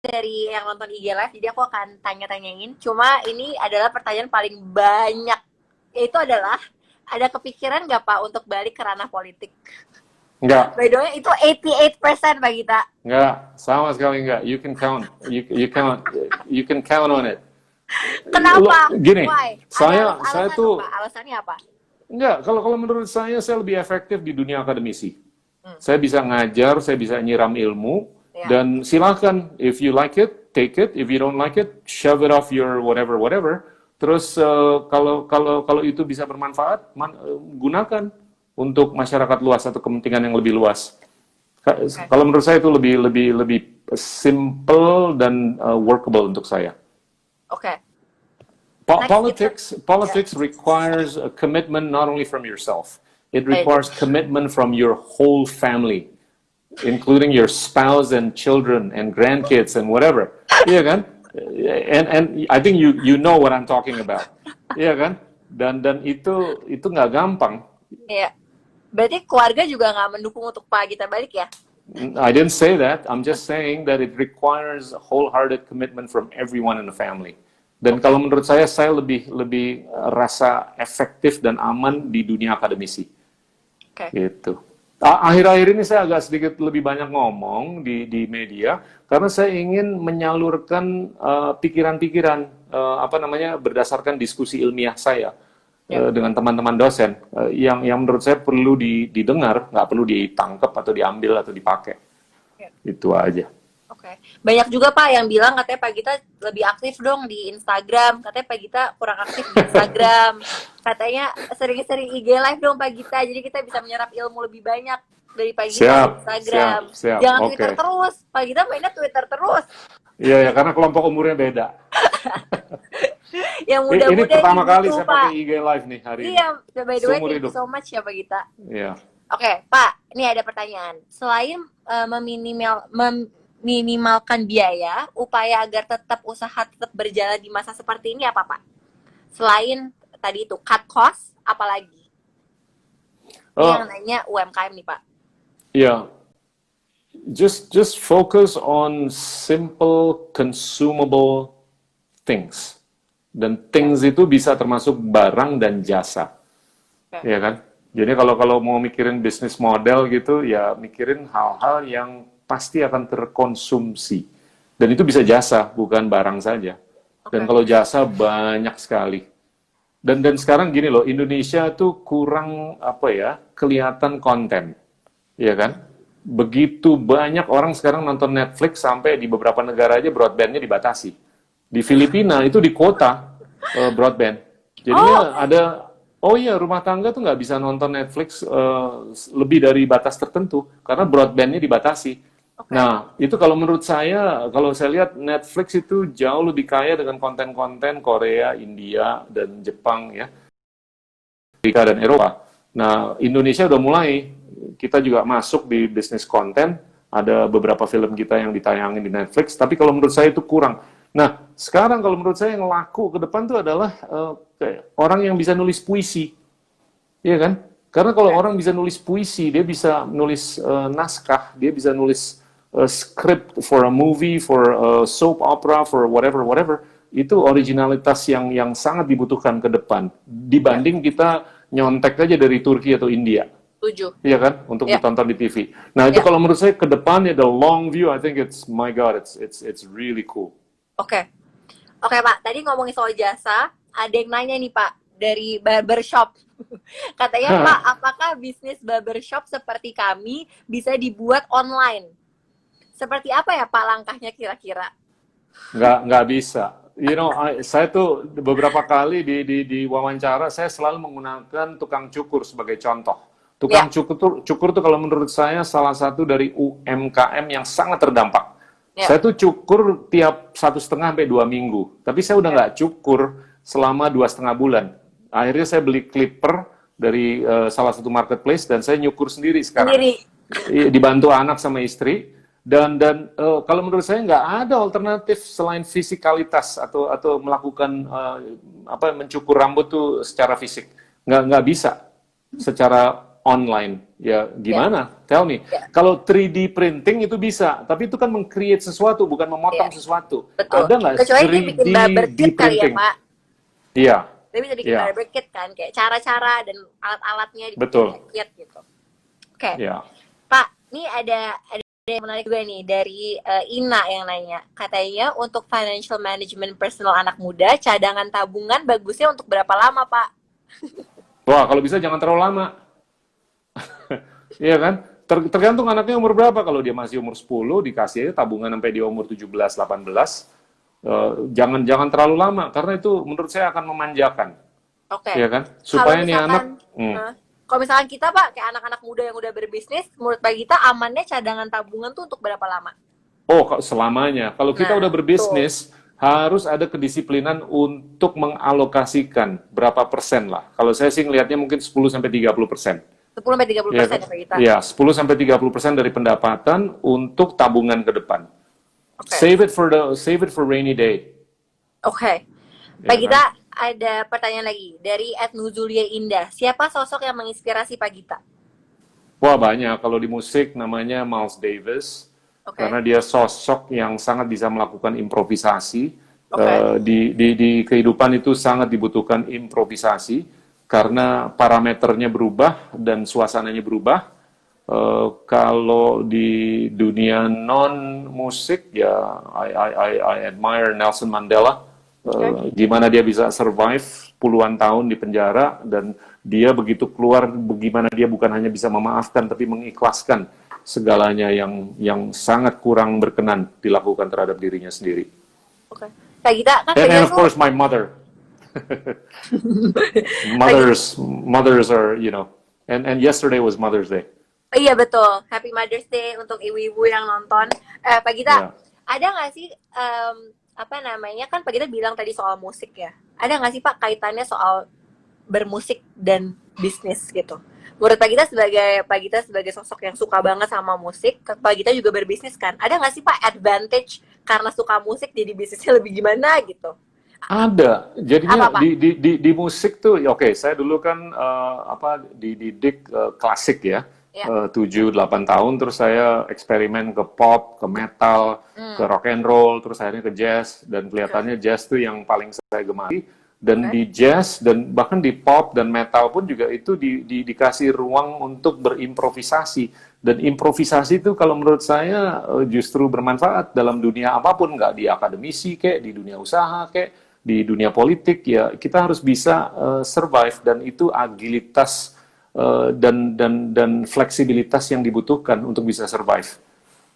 dari yang nonton IG Live, jadi aku akan tanya-tanyain. Cuma ini adalah pertanyaan paling banyak. Yaitu adalah, ada kepikiran nggak Pak untuk balik ke ranah politik? Enggak. By the way, itu 88% Pak Gita. Enggak, sama sekali enggak. You can count. You can count on it. Kenapa? Gini, Why? saya Alasan tuh apa? Alasannya apa? enggak. Kalau menurut saya lebih efektif di dunia akademisi. Saya bisa ngajar, saya bisa nyiram ilmu, dan silakan. If you like it, take it. If you don't like it, shove it off your whatever. Terus kalau itu bisa bermanfaat, gunakan untuk masyarakat luas atau kepentingan yang lebih luas. Kalau menurut saya itu lebih simple dan workable untuk saya. Oke. Politics requires a commitment not only from yourself. It requires commitment from your whole family, including your spouse and children and grandkids and whatever. Iya kan? And I think you know what I'm talking about. Iya kan? Dan itu nggak gampang. Iya. Berarti keluarga juga nggak mendukung untuk Pak Gita balik ya? I didn't say that. I'm just saying that it requires wholehearted commitment from everyone in the family. Dan kalau menurut saya lebih rasa efektif dan aman di dunia akademisi. Gitu. Akhir-akhir ini saya agak sedikit lebih banyak ngomong di media karena saya ingin menyalurkan pikiran-pikiran berdasarkan diskusi ilmiah saya dengan teman-teman dosen yang menurut saya perlu didengar, nggak perlu ditangkap atau diambil atau dipakai. Itu aja. Oke. Banyak juga Pak yang bilang katanya Pak Gita lebih aktif dong di Instagram. Katanya Pak Gita kurang aktif di Instagram. Katanya sering-sering IG live dong Pak Gita. Jadi kita bisa menyerap ilmu lebih banyak dari Pak Gita di Instagram. Siap. Jangan Twitter terus. Pak Gita mainnya Twitter terus. Iya, karena kelompok umurnya beda. Yang muda-muda ini pertama kali gitu, saya pakai IG live nih hari ini. Iya, by the way, thank you so much ya Pak Gita. Iya. Oke, Pak, ini ada pertanyaan. Selain minimalkan biaya, upaya agar usaha tetap berjalan di masa seperti ini apa Pak? Selain tadi itu cut cost, apalagi? Ini yang nanya UMKM nih Pak. Iya, just focus on simple consumable things. Dan things itu bisa termasuk barang dan jasa, ya kan? Jadi kalau mau mikirin bisnis model gitu, ya mikirin hal-hal yang pasti akan terkonsumsi. Dan itu bisa jasa, bukan barang saja. Dan kalau jasa banyak sekali. Dan sekarang gini loh, Indonesia tuh kurang kelihatan konten, ya kan? Begitu banyak orang sekarang nonton Netflix sampai di beberapa negara aja broadbandnya dibatasi. Di Filipina itu di kota broadband. Jadinya ada rumah tangga tuh nggak bisa nonton Netflix lebih dari batas tertentu karena broadbandnya dibatasi. Nah, itu kalau menurut saya, kalau saya lihat Netflix itu jauh lebih kaya dengan konten-konten Korea, India, dan Jepang ya, Amerika dan Eropa. Nah, Indonesia udah mulai, kita juga masuk di bisnis konten, ada beberapa film kita yang ditayangin di Netflix, tapi kalau menurut saya itu kurang. Nah, sekarang kalau menurut saya yang laku ke depan tuh adalah orang yang bisa nulis puisi, iya kan? Karena kalau orang bisa nulis puisi, dia bisa nulis naskah, dia bisa nulis script for a movie, for a soap opera, for whatever, itu originalitas yang sangat dibutuhkan ke depan dibanding kita nyontek aja dari Turki atau India. Setuju. Iya kan, untuk ditonton di TV. Nah itu kalau menurut saya ke depannya the long view, I think it's my God, it's really cool. Oke Pak, tadi ngomongin soal jasa, ada yang nanya nih Pak dari barbershop. Katanya Pak, apakah bisnis barbershop seperti kami bisa dibuat online? Seperti apa ya Pak langkahnya kira-kira? Nggak bisa. You know, saya tuh beberapa kali di wawancara saya selalu menggunakan tukang cukur sebagai contoh. Tukang cukur tuh kalau menurut saya salah satu dari UMKM yang sangat terdampak. Saya tuh cukur tiap 1,5 sampai 2 minggu, tapi saya udah nggak cukur selama 2,5 bulan. Akhirnya saya beli clipper dari salah satu marketplace dan saya nyukur sendiri sekarang. Dibantu anak sama istri. Dan kalau menurut saya nggak ada alternatif selain fisikalitas atau melakukan mencukur rambut tuh secara fisik nggak bisa secara online. Ya gimana? Tell me. Ya, Kalau 3D printing itu bisa, tapi itu kan meng-create sesuatu, bukan ya, memotong sesuatu. betul. Ada nggak Kecuali dia bikin 3D barber di kit kali ya, printing? Pak. Iya, Dia bisa bikin iya, barber kit kan, kayak cara-cara dan alat-alatnya dibikin betul. kayak kit gitu. Oke, Ya. Pak, ini ada yang menarik juga nih dari Ina yang nanya. Katanya untuk financial management personal anak muda, cadangan tabungan bagusnya untuk berapa lama, Pak? Wah, kalau bisa jangan terlalu lama. Iya kan? Tergantung anaknya umur berapa. Kalau dia masih umur 10, dikasih aja tabungan sampai dia umur 17, 18. Jangan terlalu lama, karena itu menurut saya akan memanjakan. Oke. Iya kan? Kalau Supaya nih anak, misalkan, kalau misalkan kita, Pak, kayak anak-anak muda yang udah berbisnis, menurut Pak kita amannya cadangan tabungan tuh untuk berapa lama? selamanya. Kalau kita udah Nah, tuh. berbisnis, harus ada kedisiplinan untuk mengalokasikan berapa persen lah. Kalau saya sih ngelihatnya mungkin 10-30%. 10-30% Ya, ya Pak kita. ya 10-30% dari pendapatan untuk tabungan ke depan. Oke. Save it for rainy day. Oke. Pak Ya Gita, kan? ada pertanyaan lagi dari Nuzulia Indah. Siapa sosok yang menginspirasi Pak Gita? Wah banyak. Kalau di musik namanya Miles Davis, Oke. karena dia sosok yang sangat bisa melakukan improvisasi. Oke. Di kehidupan itu sangat dibutuhkan improvisasi karena parameternya berubah dan suasananya berubah. Kalau di dunia non musik ya I admire Nelson Mandela. Oke. Gimana dia bisa survive puluhan tahun di penjara dan dia begitu keluar, bagaimana dia bukan hanya bisa memaafkan tapi mengikhlaskan segalanya yang sangat kurang berkenan dilakukan terhadap dirinya sendiri. Oke. Pak Gita kan And beliau of tuh. course my mother. Pak Gita, Mothers are, and yesterday was Mother's Day. iya betul. Happy Mother's Day untuk ibu-ibu yang nonton. Pak Gita, Ya. ada nggak sih apa namanya kan Pak Gita bilang tadi soal musik ya? Ada nggak sih Pak kaitannya soal bermusik dan bisnis gitu? Menurut Pak Gita sebagai sosok yang suka banget sama musik, Pak Gita juga berbisnis kan? Ada nggak sih Pak advantage karena suka musik jadi bisnisnya lebih gimana gitu? Ada, Apa jadinya Pak? di musik tuh, ya oke, saya dulu kan dididik klasik ya, Ya. 7-8 tahun, terus saya eksperimen ke pop, ke metal, ke rock and roll, terus akhirnya ke jazz, dan Oke. kelihatannya jazz tuh yang paling saya gemari, dan Oke. di jazz, dan bahkan di pop dan metal pun juga itu dikasih ruang untuk berimprovisasi, dan improvisasi itu kalau menurut saya justru bermanfaat dalam dunia apapun, nggak di akademisi, kayak di dunia usaha, kayak di dunia politik ya kita harus bisa survive dan itu agilitas dan fleksibilitas yang dibutuhkan untuk bisa survive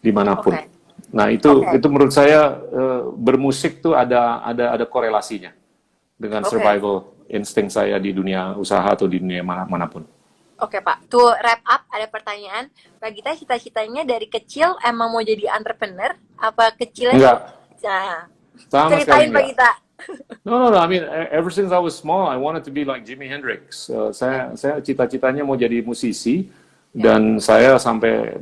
dimanapun. Oke. Nah Oke. itu menurut saya bermusik tuh ada korelasinya dengan Oke. survival insting saya di dunia usaha atau di dunia manapun. Oke Pak, tuh wrap up ada pertanyaan. Pak Gita cita-citanya dari kecil emang mau jadi entrepreneur? Apa kecilnya? Enggak, Nah, sama sekali ceritain Pak enggak. Gita. No. I mean, ever since I was small, I wanted to be like Jimi Hendrix. Saya cita-citanya mau jadi musisi, dan saya sampai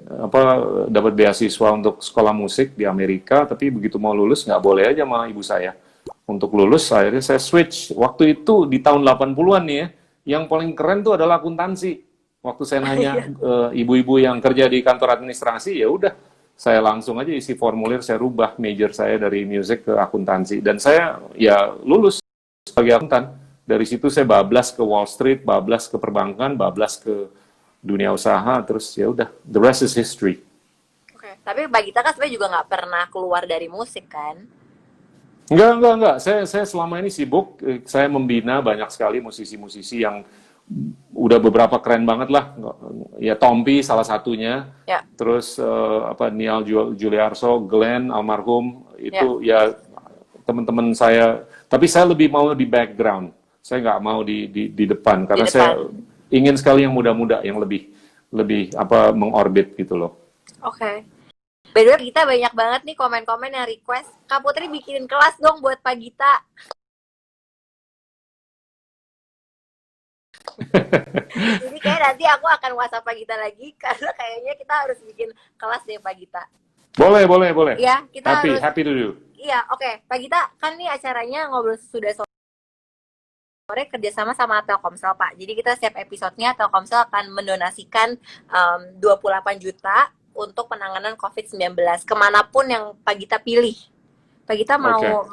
dapat beasiswa untuk sekolah musik di Amerika. Tapi begitu mau lulus nggak boleh aja sama ibu saya. Untuk lulus, akhirnya saya switch. Waktu itu di tahun 80-an nih ya, yang paling keren tuh adalah akuntansi. Waktu saya nanya ibu-ibu yang kerja di kantor administrasi, ya udah saya langsung aja isi formulir, saya rubah major saya dari music ke akuntansi, dan saya ya lulus sebagai akuntan. Dari situ saya bablas ke Wall Street, bablas ke perbankan, bablas ke dunia usaha, terus ya udah, the rest is history. Oke, tapi Pak Gita kan sebenarnya juga nggak pernah keluar dari musik kan? Enggak. Saya selama ini sibuk, saya membina banyak sekali musisi-musisi yang udah beberapa keren banget lah. Ya Tompi salah satunya. Ya. Terus Niall Juliarso, Glenn almarhum itu ya teman-teman saya. Tapi saya lebih mau di background. Saya nggak mau di depan karena Di depan. saya ingin sekali yang muda-muda yang lebih mengorbit gitu loh. Oke. By the way, Gita banyak banget nih komen-komen yang request. Kak Putri bikinin kelas dong buat Pak Gita. Jadi kayak nanti aku akan WhatsApp Pak Gita lagi karena kayaknya kita harus bikin kelas deh Pak Gita. Boleh. Ya, kita harus. Happy to do. Iya, oke. Pak Gita, kan nih acaranya ngobrol sudah sore kerjasama sama Telkomsel Pak. Jadi kita setiap episodenya Telkomsel akan mendonasikan 28 juta untuk penanganan COVID-19 kemanapun yang Pak Gita pilih. Pak Gita mau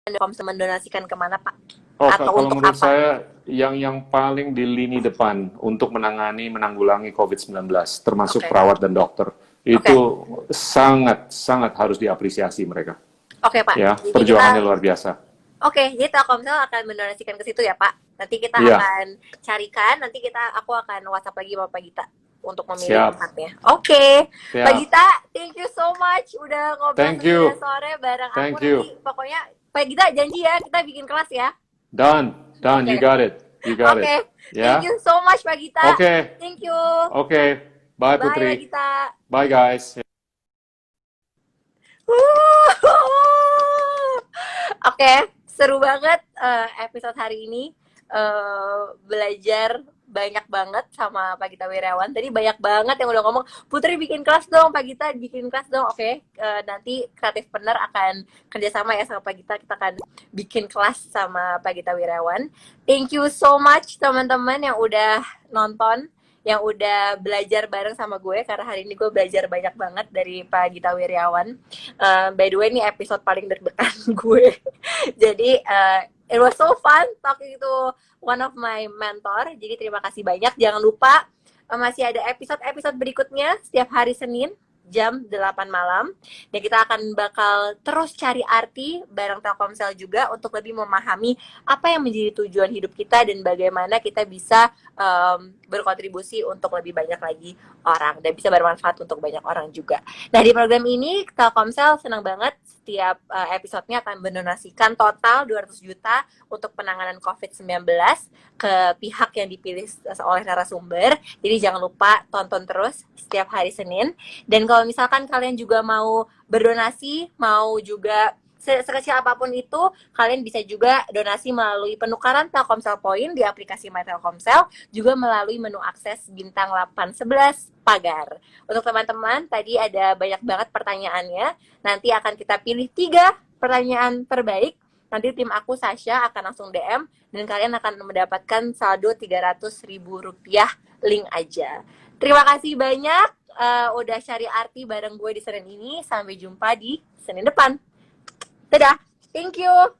Telkomsel mendonasikan kemana Pak? Atau kalau untuk menurut apa? saya yang paling di lini depan untuk menanggulangi COVID-19 termasuk perawat dan dokter itu sangat harus diapresiasi mereka. Oke Pak. Ya, Jadi perjuangannya luar biasa. Oke, jadi Telkomsel akan mendonasikan ke situ ya Pak. Nanti kita akan carikan, nanti aku akan WhatsApp lagi sama Pak Gita untuk memilih tempatnya. Oke. Pak Gita, thank you so much udah ngobrol sore bareng aku. Nanti pokoknya Pak Gita janji ya kita bikin kelas ya. Done. You got it. Oke. Thank you so much Pak Gita. Thank you. Bye Putri. Bye Pak Gita. Bye guys. Oke, seru banget episode hari ini. Belajar banyak banget sama Pak Gita Wirawan. Tadi banyak banget yang udah ngomong, Putri bikin kelas dong, Pak Gita bikin kelas dong. Oke, nanti Kreatifpreneur akan kerjasama ya sama Pak Gita. Kita akan bikin kelas sama Pak Gita Wirawan. Thank you so much teman-teman yang udah nonton, yang udah belajar bareng sama gue, karena hari ini gue belajar banyak banget dari Pak Gita Wiryawan. By the way, ini episode paling deg-degan gue. Jadi, it was so fun talking to one of my mentor. Jadi, terima kasih banyak. Jangan lupa, masih ada episode-episode berikutnya setiap hari Senin jam 8 malam. Dan kita akan bakal terus cari arti bareng Telkomsel juga untuk lebih memahami apa yang menjadi tujuan hidup kita dan bagaimana kita bisa berkontribusi untuk lebih banyak lagi orang dan bisa bermanfaat untuk banyak orang juga. Nah, di program ini Telkomsel senang banget setiap episodenya akan mendonasikan total 200 juta untuk penanganan COVID-19 ke pihak yang dipilih oleh narasumber. Jadi jangan lupa tonton terus setiap hari Senin. Dan kalau misalkan kalian juga mau berdonasi, mau juga sekecil apapun itu, kalian bisa juga donasi melalui penukaran Telkomsel Point di aplikasi My Telkomsel, juga melalui menu akses bintang 811 pagar. Untuk teman-teman, tadi ada banyak banget pertanyaannya. Nanti akan kita pilih 3 pertanyaan terbaik. Nanti tim aku, Sasha, akan langsung DM, dan kalian akan mendapatkan saldo Rp300.000, link aja. Terima kasih banyak udah cari arti bareng gue di Senin ini. Sampai jumpa di Senin depan. Dadah, thank you.